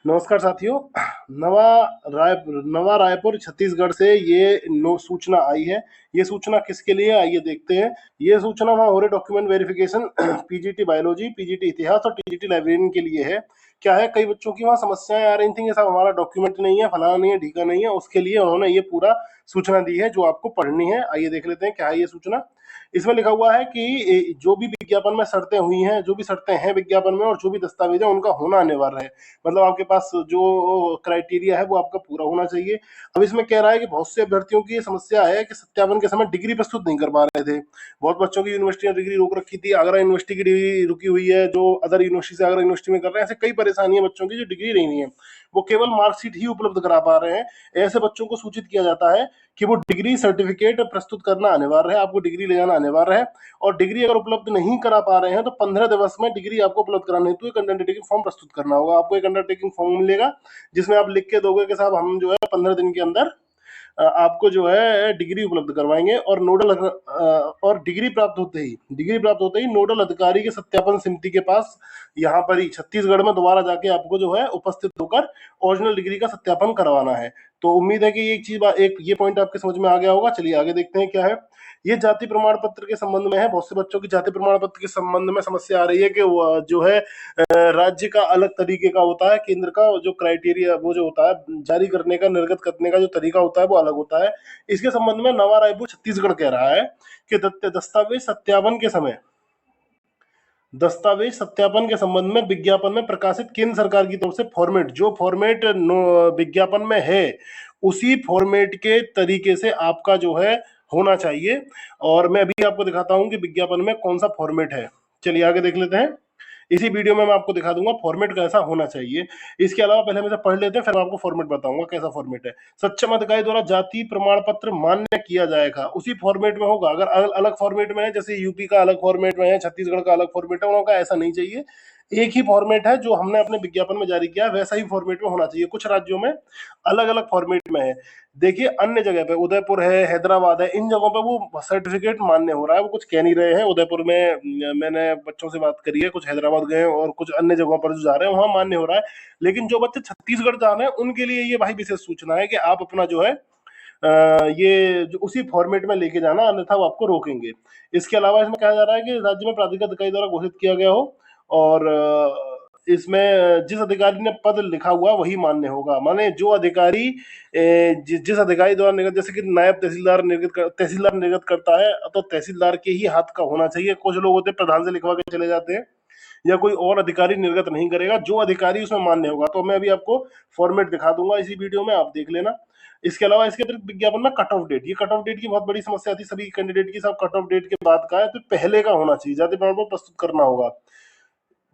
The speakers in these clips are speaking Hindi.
नमस्कार साथियों। नवा नवा रायपुर छत्तीसगढ़ से ये सूचना आई है। ये सूचना किसके लिए, आइए देखते हैं। ये सूचना वहाँ हो रहे document verification PGT biology, PGT इतिहास और टीजीटी लाइब्रेरियन के लिए है। क्या है, कई बच्चों की वहाँ समस्याएं आ रही थी कि साहब हमारा डॉक्यूमेंट नहीं है, फलाना नहीं है, ढीका नहीं है। उसके लिए उन्होंने ये पूरा सूचना दी है जो आपको पढ़नी है। आइए देख लेते हैं क्या है ये सूचना। इसमें लिखा हुआ है कि जो भी विज्ञापन में शर्तें हुई हैं, जो भी शर्तें हैं विज्ञापन में और जो भी दस्तावेज है उनका होना अनिवार्य है। मतलब आपके पास जो क्राइटेरिया है वो आपका पूरा होना चाहिए। अब इसमें कह रहा है कि बहुत से अभ्यर्थियों की ये समस्या है कि सत्यापन के समय डिग्री प्रस्तुत नहीं कर पा रहे थे। बहुत बच्चों की यूनिवर्सिटी ने डिग्री रोक रखी थी, आगरा यूनिवर्सिटी की डिग्री रुकी हुई है, जो अदर यूनिवर्सिटी से आगरा यूनिवर्सिटी में कर रहे हैं। ऐसे कई परेशानियां बच्चों की, जो डिग्री नहीं है वो केवल मार्कशीट ही उपलब्ध करा पा रहे हैं। ऐसे बच्चों को सूचित किया जाता है कि वो डिग्री सर्टिफिकेट प्रस्तुत करना अनिवार्य है, आपको डिग्री ले जाना अनिवार्य है। और डिग्री अगर उपलब्ध नहीं करा पा रहे हैं तो 15 दिवस में डिग्री आपको उपलब्ध कराने हेतु एक अंडरटेकिंग फॉर्म प्रस्तुत करना होगा। आपको एक अंडरटेकिंग फॉर्म मिलेगा जिसमें आप लिख के दोगे कि साहब हम जो है 15 दिन के अंदर आपको जो है डिग्री उपलब्ध करवाएंगे। और और डिग्री प्राप्त होते ही नोडल अधिकारी के सत्यापन समिति के पास यहाँ पर ही छत्तीसगढ़ में दोबारा जाके आपको जो है उपस्थित होकर ओरिजिनल डिग्री का सत्यापन करवाना है। तो उम्मीद है कि एक ये पॉइंट आपके समझ में आ गया होगा। चलिए आगे देखते हैं क्या है। ये जाति प्रमाण पत्र के संबंध में है। बहुत से बच्चों की जाति प्रमाण पत्र के संबंध में समस्या आ रही है कि वो जो है राज्य का अलग तरीके का होता है, केंद्र का जो क्राइटेरिया वो जो होता है जारी करने का, निर्गत करने का जो तरीका होता है वो अलग होता है। इसके संबंध में नवा रायपुर छत्तीसगढ़ कह रहा है कि दस्तावेज सत्यापन के संबंध में विज्ञापन में प्रकाशित केंद्र सरकार की तरफ से फॉर्मेट, जो फॉर्मेट विज्ञापन में है उसी फॉर्मेट के तरीके से आपका जो है होना चाहिए। और मैं अभी आपको दिखाता हूं कि विज्ञापन में कौन सा फॉर्मेट है। चलिए आगे देख लेते हैं। इसी वीडियो में मैं आपको दिखा दूंगा फॉर्मेट कैसा होना चाहिए। इसके अलावा पहले हम इसे पढ़ लेते हैं, फिर मैं आपको फॉर्मेट बताऊंगा कैसा फॉर्मेट है। सक्षम अधिकारी द्वारा जाति प्रमाण पत्र मान्य किया जाएगा, उसी फॉर्मेट में होगा। अगर अलग फॉर्मेट में है, जैसे यूपी का अलग फॉर्मेट में है, छत्तीसगढ़ का अलग फॉर्मेट है, उनका ऐसा नहीं चाहिए। एक ही फॉर्मेट है जो हमने अपने विज्ञापन में जारी किया है, वैसा ही फॉर्मेट में होना चाहिए। कुछ राज्यों में अलग अलग फॉर्मेट में है। देखिए अन्य जगह पे उदयपुर है, हैदराबाद है, इन जगहों पे वो सर्टिफिकेट मान्य हो रहा है। वो कुछ कह नहीं रहे हैं। उदयपुर में मैंने बच्चों से बात करी है, कुछ हैदराबाद गए और कुछ अन्य जगहों पर जो जा रहे हैं वहां मान्य हो रहा है। लेकिन जो बच्चे छत्तीसगढ़ जा रहे हैं उनके लिए ये भाई विशेष सूचना है कि आप अपना जो है ये जो उसी फॉर्मेट में लेके जाना, अन्यथा वो आपको रोकेंगे। इसके अलावा इसमें कहा जा रहा है कि राज्य में प्राधिकृत अधिकारी द्वारा घोषित किया गया हो और इसमें जिस अधिकारी ने पद लिखा हुआ वही मान्य होगा। माने जो अधिकारी जिस अधिकारी द्वारा निर्गत, जैसे कि नायब तहसीलदार निर्गत करता है तो तहसीलदार के ही हाथ का होना चाहिए। कुछ लोग होते हैं प्रधान से लिखवा के चले जाते हैं, या कोई और अधिकारी निर्गत नहीं करेगा, जो अधिकारी उसमें मान्य होगा। तो मैं अभी आपको फॉर्मेट दिखा दूंगा इसी वीडियो में, आप देख लेना। इसके अलावा इसके अतिरिक्त विज्ञापन में कट ऑफ डेट, ये कट ऑफ डेट की बहुत बड़ी समस्या थी सभी कैंडिडेट की। सब कट ऑफ डेट के बाद का है तो पहले का होना चाहिए, जाति प्रमाण पत्र प्रस्तुत करना होगा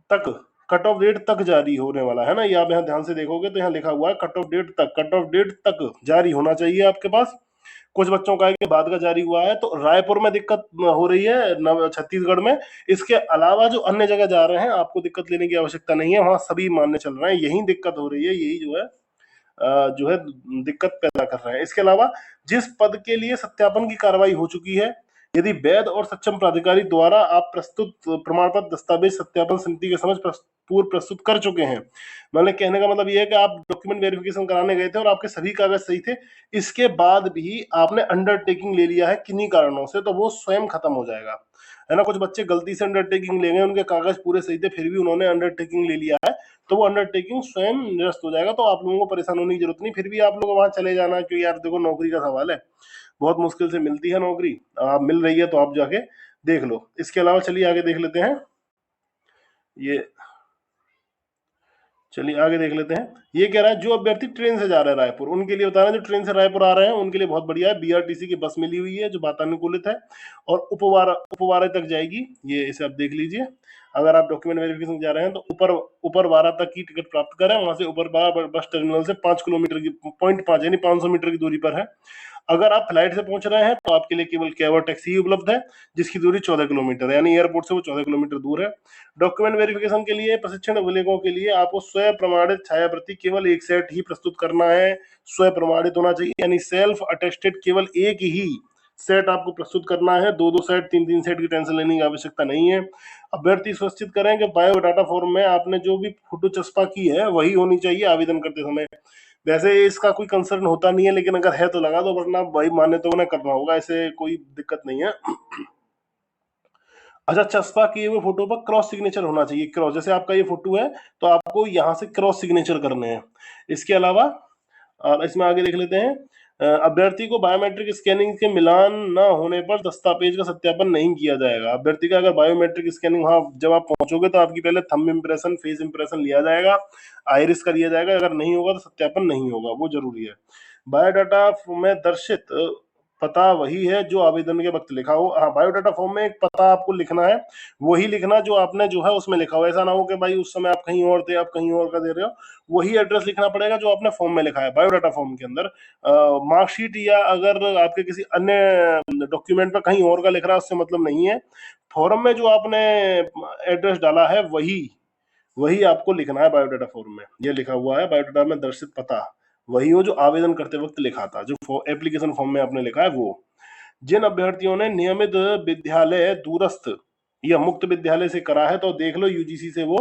तक। कट ऑफ डेट तक जारी होने वाला है ना, ये आप यहाँ ध्यान से देखोगे तो यहाँ लिखा हुआ है कट ऑफ डेट तक। कट ऑफ डेट तक जारी होना चाहिए आपके पास। कुछ बच्चों का है कि बाद का जारी हुआ है, तो रायपुर में दिक्कत हो रही है, छत्तीसगढ़ में। इसके अलावा जो अन्य जगह जा रहे हैं आपको दिक्कत लेने की आवश्यकता नहीं है, वहां सभी मान्य चल रहे हैं। यही दिक्कत हो रही है, यही जो है दिक्कत पैदा कर रहे हैं। इसके अलावा जिस पद के लिए सत्यापन की कार्रवाई हो चुकी है, यदि वैध और सक्षम प्राधिकारी द्वारा आप प्रस्तुत प्रमाण पत्र दस्तावेज सत्यापन समिति के समझ पूर्व प्रस्तुत कर चुके हैं, मतलब कहने का मतलब ये है कि आप डॉक्यूमेंट वेरिफिकेशन कराने गए थे और आपके सभी कागज सही थे, इसके बाद भी आपने अंडरटेकिंग ले लिया है किन्हीं कारणों से, तो वो स्वयं खत्म हो जाएगा, है ना। कुछ बच्चे गलती से अंडरटेकिंग ले गए, उनके कागज पूरे सही थे, फिर भी उन्होंने अंडरटेकिंग ले लिया है, तो वो अंडरटेकिंग स्वयं निरस्त हो जाएगा। तो आप लोगों को परेशान होने की जरूरत नहीं। फिर भी आप लोग वहां चले जाना, क्योंकि यार देखो नौकरी का सवाल है, बहुत मुश्किल से मिलती है नौकरी। आप मिल रही है तो आप जाके देख लो। इसके अलावा चलिए आगे देख लेते हैं। ये चलिए आगे देख लेते हैं। ये कह रहा है जो अभ्यर्थी ट्रेन से जा रहा है रायपुर, उनके लिए बता रहे हैं, जो ट्रेन से रायपुर आ रहे हैं उनके लिए बहुत बढ़िया है। बीआरटीसी की बस मिली हुई है जो वातानुकूलित है और उपवारा तक जाएगी। ये इसे आप देख लीजिए। अगर आप डॉक्यूमेंट वेरिफिकेशन जा रहे हैं तो ऊपर वारा तक की टिकट प्राप्त करें। वहां से ऊपर वारा बस टर्मिनल से 5 किलोमीटर की 0.5 यानी 500 मीटर की दूरी पर है। अगर आप फ्लाइट से पहुंच रहे हैं तो आपके लिए केवल कैब और टैक्सी ही उपलब्ध है, जिसकी दूरी 14 किलोमीटर है, यानी एयरपोर्ट से वो 14 किलोमीटर दूर है। डॉक्यूमेंट वेरिफिकेशन के लिए प्रशिक्षण अभिलेखों के लिए आपको स्वयं प्रमाणित छायाप्रति केवल एक सेट ही प्रस्तुत करना है। स्वयं प्रमाणित होना चाहिए, यानी सेल्फ अटेस्टेड केवल एक ही सेट आपको प्रस्तुत करना है, 2-2 सेट, 3-3 सेट की टेंशन लेने की आवश्यकता नहीं है। अभ्यर्थी सुनिश्चित करें कि बायोडाटा फॉर्म में आपने जो भी फोटो चस्पा की है वही होनी चाहिए आवेदन करते समय। वैसे इसका कोई कंसर्न होता नहीं है, लेकिन अगर है तो लगा दो, वरना भाई माने तो उन्हें करना होगा, ऐसे कोई दिक्कत नहीं है। अच्छा, चस्पा किए हुए फोटो पर क्रॉस सिग्नेचर होना चाहिए। क्रॉस, जैसे आपका ये फोटो है तो आपको यहाँ से क्रॉस सिग्नेचर करने हैं। इसके अलावा इसमें आगे देख लेते हैं, अभ्यर्थी को बायोमेट्रिक स्कैनिंग के मिलान न होने पर दस्तावेज का सत्यापन नहीं किया जाएगा। अभ्यर्थी का अगर बायोमेट्रिक स्कैनिंग, वहां जब आप पहुंचोगे तो आपकी पहले थंब इंप्रेशन, फेस इंप्रेशन लिया जाएगा, आइरिस का लिया जाएगा, अगर नहीं होगा तो सत्यापन नहीं होगा, वो जरूरी है। बायोडाटा में दर्शित पता वही है जो आवेदन के वक्त लिखा हो। हाँ, बायोडाटा फॉर्म में एक पता आपको लिखना है, वही लिखना जो आपने जो है उसमें लिखा हो। ऐसा ना हो कि भाई उस समय आप कहीं और थे, आप कहीं और का दे रहे हो, वही एड्रेस लिखना पड़ेगा जो आपने फॉर्म में लिखा है। बायोडाटा फॉर्म के अंदर मार्कशीट या अगर आपके किसी अन्य डॉक्यूमेंट पर कहीं और का लिख रहा है उससे मतलब नहीं है। फॉर्म में जो आपने एड्रेस डाला है वही वही आपको लिखना है बायोडाटा फॉर्म में। ये लिखा हुआ है बायोडाटा में दर्शित पता वही हो जो आवेदन करते वक्त लिखा था, जो एप्लीकेशन फॉर्म में आपने लिखा है वो। जिन अभ्यर्थियों ने नियमित विद्यालय, दूरस्थ या मुक्त विद्यालय से करा है तो देख लो यूजीसी से वो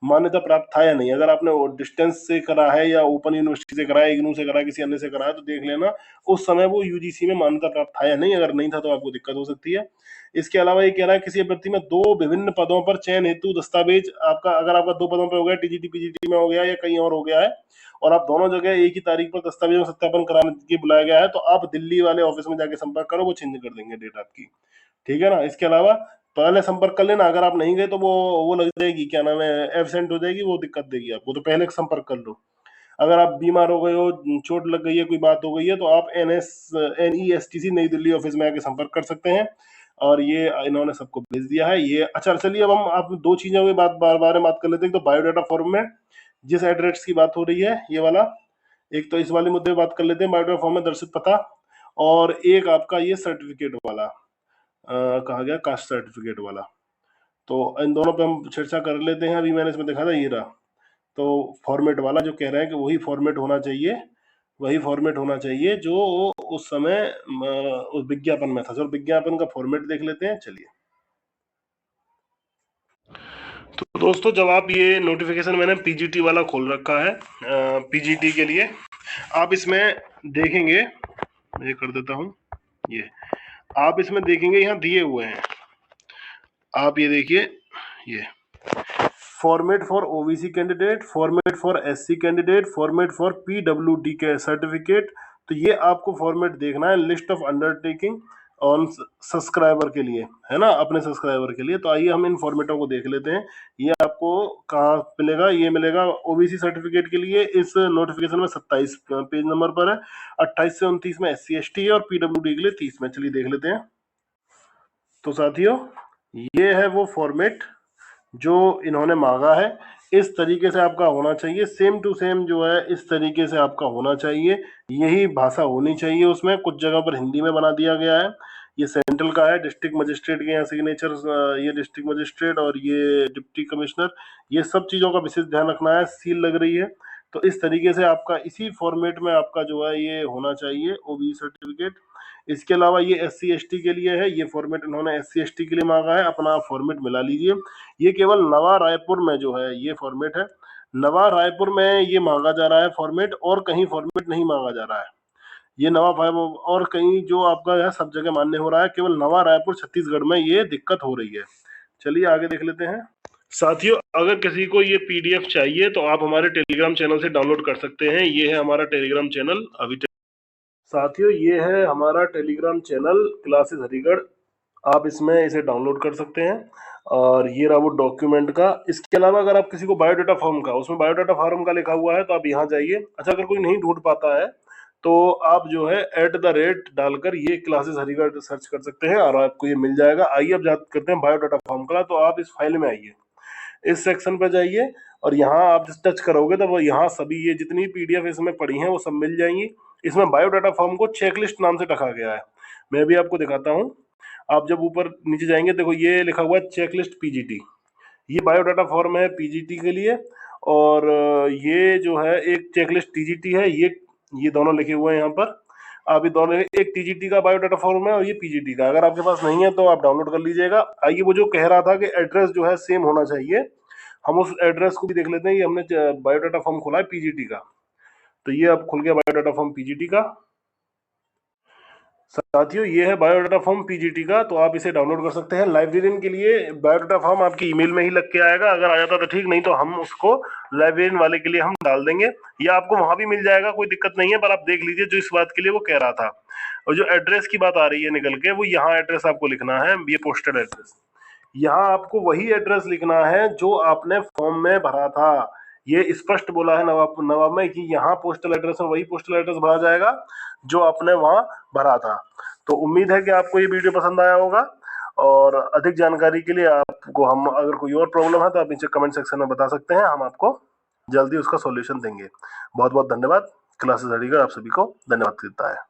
मान्यता प्राप्त था या नहीं। अगर आपने डिस्टेंस से करा है या ओपन यूनिवर्सिटी से करा है, इग्नू से करा है, किसी अन्य से करा है, तो देख लेना उस समय वो यूजीसी में मान्यता प्राप्त था या नहीं। अगर नहीं था तो आपको दिक्कत हो सकती है। इसके अलावा ये कह रहा है किसी अभ्यर्थी में 2 विभिन्न पदों पर चयन हेतु दस्तावेज आपका, अगर आपका 2 पदों पर हो गया, टीजीटी पीजीटी में हो गया या कहीं और हो गया है, और आप दोनों जगह एक ही तारीख पर दस्तावेजों सत्यापन कराने के बुलाया गया है, तो आप दिल्ली वाले ऑफिस में जाके संपर्क करो, वो चेंज कर देंगे डेट आपकी। ठीक है ना। इसके अलावा पहले संपर्क कर लेना, अगर आप नहीं गए तो वो लग जाएगी, क्या नाम है, एब्सेंट हो जाएगी, वो दिक्कत देगी आपको, तो पहले संपर्क कर लो। अगर आप बीमार हो गए हो, चोट लग गई है, कोई बात हो गई है, तो आप NESTC नई दिल्ली ऑफिस में आके संपर्क कर सकते हैं। और ये इन्होंने सबको भेज दिया है ये। अच्छा चलिए, अब हम आप 2 चीजों की बारे में बात कर लेते हैं। तो बायोडाटा फॉर्म में जिस एड्रेस की बात हो रही है ये वाला, एक तो इस वाले मुद्दे पे बात कर लेते हैं, बायोडाटा फॉर्म में दर्शित पता, और एक आपका ये सर्टिफिकेट वाला कहा गया, कास्ट सर्टिफिकेट वाला। तो इन दोनों पे हम चर्चा कर लेते हैं। अभी मैंने इसमें देखा था ये रहा, तो फॉर्मेट वाला जो कह रहा है कि वही फॉर्मेट होना चाहिए, वही फॉर्मेट होना चाहिए जो उस समय उस विज्ञापन में था। चलो विज्ञापन का फॉर्मेट देख लेते हैं, चलिए। तो दोस्तों, जब आप ये नोटिफिकेशन, मैंने पीजीटी वाला खोल रखा है, पीजीटी के लिए आप इसमें देखेंगे, मैं ये कर देता हूँ, ये आप इसमें देखेंगे यहाँ दिए हुए हैं, आप ये देखिए, ये format for OBC candidate, format for SC candidate, format for PWD के सर्टिफिकेट। तो ये आपको फॉर्मेट देखना है, list of undertaking on subscriber के लिए, है ना, अपने सब्सक्राइबर के लिए। तो आइए हम इन फॉर्मेटों को देख लेते हैं। ये आपको कहाँ मिलेगा, ये मिलेगा ओबीसी सर्टिफिकेट के लिए इस नोटिफिकेशन में 27 पेज नंबर पर है, 28 से 29 में SC ST है, और पीडब्ल्यूडी के लिए 30 में। चलिए देख लेते हैं। तो साथियों, ये है वो फॉर्मेट जो इन्होंने मांगा है। इस तरीके से आपका होना चाहिए, सेम टू सेम जो है इस तरीके से आपका होना चाहिए, यही भाषा होनी चाहिए उसमें। कुछ जगह पर हिंदी में बना दिया गया है। ये सेंट्रल का है, डिस्ट्रिक्ट मजिस्ट्रेट के यहाँ सिग्नेचर, ये डिस्ट्रिक्ट मजिस्ट्रेट और ये डिप्टी कमिश्नर, ये सब चीज़ों का विशेष ध्यान रखना है। सील लग रही है, तो इस तरीके से आपका इसी फॉर्मेट में आपका जो है ये होना चाहिए ओबीसी सर्टिफिकेट। इसके अलावा ये SC ST के लिए है, ये फॉर्मेट इन्होंने SC ST के लिए मांगा है, अपना फॉर्मेट मिला लीजिए। ये केवल नवा रायपुर में जो है ये फॉर्मेट है, नवा रायपुर में ये मांगा जा रहा है फॉर्मेट, और कहीं फॉर्मेट नहीं मांगा जा रहा है। ये नवा फाइव और कहीं जो आपका है सब जगह मान्य हो रहा है, केवल नवा रायपुर छत्तीसगढ़ में ये दिक्कत हो रही है। चलिए आगे देख लेते हैं। साथियों, अगर किसी को ये PDF चाहिए तो आप हमारे टेलीग्राम चैनल से डाउनलोड कर सकते हैं। ये है हमारा टेलीग्राम चैनल। अभी साथियों, ये है हमारा टेलीग्राम चैनल क्लासेस हरिगढ़, आप इसमें इसे डाउनलोड कर सकते हैं। और ये रहा वो डॉक्यूमेंट का। इसके अलावा अगर आप किसी को बायोडाटा फॉर्म का, उसमें बायोडाटा फॉर्म का लिखा हुआ है, तो आप यहाँ जाइए। अच्छा, अगर कोई नहीं ढूंढ पाता है तो आप जो है @ डालकर ये क्लासेस हरिगढ़ सर्च कर सकते हैं और आपको ये मिल जाएगा। आइए अब बात करते हैं बायोडाटा फॉर्म का। तो आप इस फाइल में आइए, इस सेक्शन पर जाइए, और यहाँ आप टच करोगे तो वो यहाँ सभी ये जितनी PDF इसमें पड़ी हैं वो सब मिल जाएंगी। इसमें बायोडाटा फॉर्म को चेकलिस्ट नाम से रखा गया है। मैं भी आपको दिखाता हूँ। आप जब ऊपर नीचे जाएंगे, देखो ये लिखा हुआ है चेकलिस्ट PGT। ये बायोडाटा फॉर्म है PGT के लिए, और ये जो है एक चेकलिस्ट TGT है। ये दोनों लिखे हुए हैं यहाँ पर। आप ये दोनों, एक टीजीटी का बायोडाटा फॉर्म है और ये पीजीटी का, अगर आपके पास नहीं है तो आप डाउनलोड कर लीजिएगा। आइए, वो जो कह रहा था कि एड्रेस जो है सेम होना चाहिए, हम उस एड्रेस को भी देख लेते हैं। ये हमने बायोडाटा फॉर्म खोला है पीजीटी का, तो ये अब खुल गया बायोडाटा फॉर्म पीजीटी का। साथियों, ये है बायोडाटा फॉर्म पीजीटी का, तो आप इसे डाउनलोड कर सकते हैं। लाइब्रेरियन के लिए बायोडाटा फॉर्म आपकी ईमेल में ही लग के आएगा, अगर आ जाता तो ठीक, नहीं तो हम उसको लाइब्रेरियन वाले के लिए हम डाल देंगे, या आपको वहां भी मिल जाएगा, कोई दिक्कत नहीं है। पर आप देख लीजिए जो इस बात के लिए वो कह रहा था। और जो एड्रेस की बात आ रही है निकल के, वो यहाँ एड्रेस आपको लिखना है, ये पोस्टल एड्रेस। यहाँ आपको वही एड्रेस लिखना है जो आपने फॉर्म में भरा था। ये स्पष्ट बोला है नवाब में कि यहाँ पोस्टल एड्रेस में वही पोस्टल एड्रेस भरा जाएगा जो आपने वहां भरा था। तो उम्मीद है कि आपको ये वीडियो पसंद आया होगा, और अधिक जानकारी के लिए आपको हम, अगर कोई और प्रॉब्लम है तो आप नीचे कमेंट सेक्शन में बता सकते हैं, हम आपको जल्दी उसका सॉल्यूशन देंगे। बहुत बहुत धन्यवाद। क्लासेस रेडी कर आप सभी को धन्यवाद देता है।